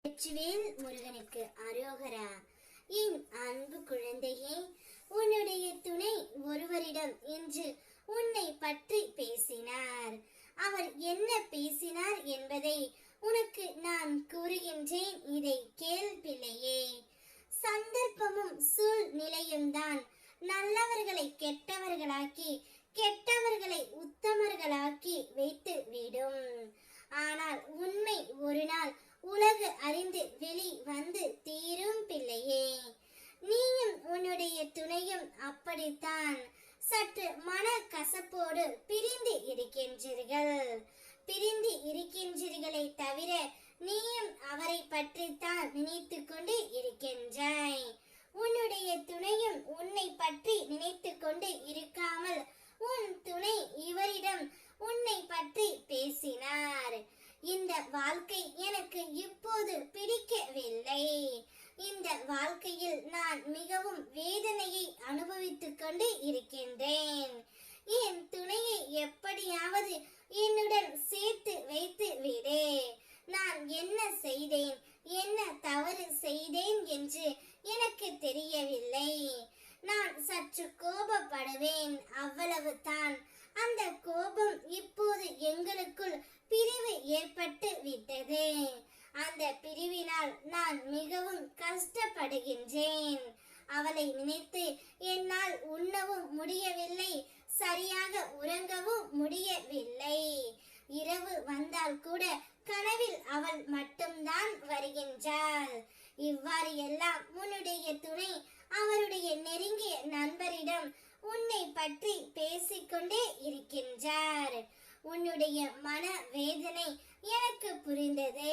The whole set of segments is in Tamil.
வெற்றிவேல் முருகனுக்கு அரோகரா. என் அன்பு குழந்தையே, உன்னுடைய துணை ஒருவரிடம் இன்று உன்னை பற்றி பேசினார். அவர் என்ன பேசினார் என்பதை உனக்கு நான் கூறுகின்றேன், இதை கேள் பிள்ளையே. சந்தர்ப்பமும் சூழ்நிலையும் தான் நல்லவர்களை கெட்டவர்களாக்கி கெட்டவர்களை உத்தமர்களாக்கி வைத்து விடும். ஆனால் உண்மை ஒரு நாள் உலகு அறிந்து வெளி வந்து தீரும் பிள்ளையே. நீயும் உன்னுடைய துணையும் அப்படித்தான் சற்று மன கசப்போடு பிரிந்து இருக்கின்றீர்களே தவிர நீயும் அவரை பற்றித்தான் நினைத்து கொண்டு இருக்கின்றாய். உன்னுடைய துணையும் உன்னை பற்றி நினைத்து கொண்டு இருக்காமல் உன் துணை இவரிடம் உன்னை பற்றி பேசினார். இந்த வாழ்க்கை எனக்கு இப்போது பிடிக்கவில்லை. இந்த வாழ்க்கையில் நான் மிகவும் வேதனையை அனுபவித்துக் கொண்டு இருக்கின்றேன். என் துணையை எப்படியாவது என்னுடன் சேர்த்து வைத்து விடு. நான் என்ன செய்தேன், என்ன தவறு செய்தேன் என்று எனக்கு தெரியவில்லை. நான் சற்று கோபப்படுவேன், அவ்வளவுதான். அந்த கோபம் இப்போது எங்களுக்குள் பிரிவு ஏற்பட்டு விட்டது. அந்த பிரிவினால் நான் மிகவும் கஷ்டப்படுகின்றேன். அவளை நினைத்து என்னால் உண்ணவும் முடியவில்லை, சரியாக உறங்கவும் முடியவில்லை. இரவு வந்தால் கூட கனவில் அவள் மட்டும்தான் வருகின்றாள். இவ்வாறு எல்லாம் உன்னுடைய துணை அவருடைய நெருங்கிய நண்பரிடம் உன்னை பற்றி பேசிக்கொண்டே இருக்கின்றார். உன்னுடைய மன வேதனை எனக்கு புரிந்தது.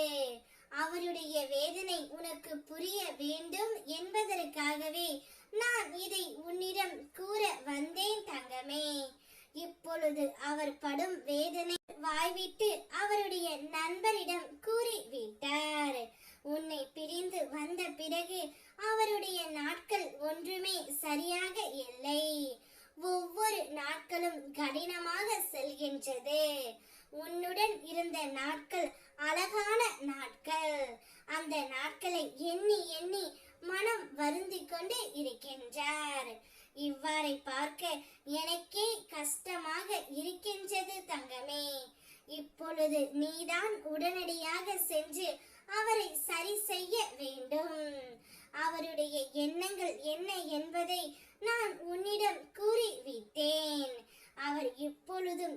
அவருடைய வேதனை உனக்கு புரிய வேண்டும் என்பதற்காகவே நான் இதை உன்னிடம் கூற வந்தேன் தங்கமே. இப்பொழுது அவர் படும் வேதனை வாய்விட்டு அவருடைய நண்பரிடம் கூறிவிட்டார். உன்னை பிரிந்து வந்த பிறகு அவருடைய நாட்கள் ஒன்றுமே சரியாக இல்லை. ஒவ்வொரு நாட்களும் கடினமாக செல்கின்றது. உன்னுடன் இருந்த நாட்கள் அழகான நாட்கள். அந்த நாட்களை எண்ணி எண்ணி மனம் வருந்திக் கொண்டு இருக்கின்றார். இவ்வாறை பார்க்க எனக்கே கஷ்டமாக இருக்கின்றது தங்கமே. இப்பொழுது நீதான் உடனடியாக சென்று அவரை சரி செய்ய வேண்டும். அவருடைய எண்ணங்கள் என்ன என்பதை நான் உன்னிடம் கூறிவிட்டேன். அவர் எப்பொழுதும்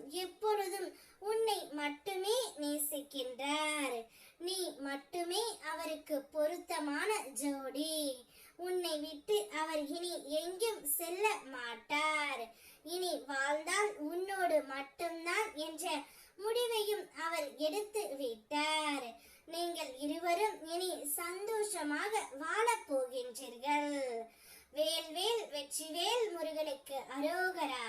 உன்னை மட்டுமே நேசிக்கின்றார். நீ மட்டுமே அவருக்கு பொருத்தமான ஜோடி. உன்னை விட்டு அவர் இனி எங்கும் செல்ல மாட்டார். இனி வாழ்ந்தால் உன்னோடு மட்டும்தான் என்ற முடிவையும் அவர் எடுத்து விட்டார். நீங்கள் இருவரும் இனி சந்தோஷமாக வாழப் போகின்றீர்கள். வேல்வேல் வெற்றிவேல் முருகனுக்கு அரோகரா.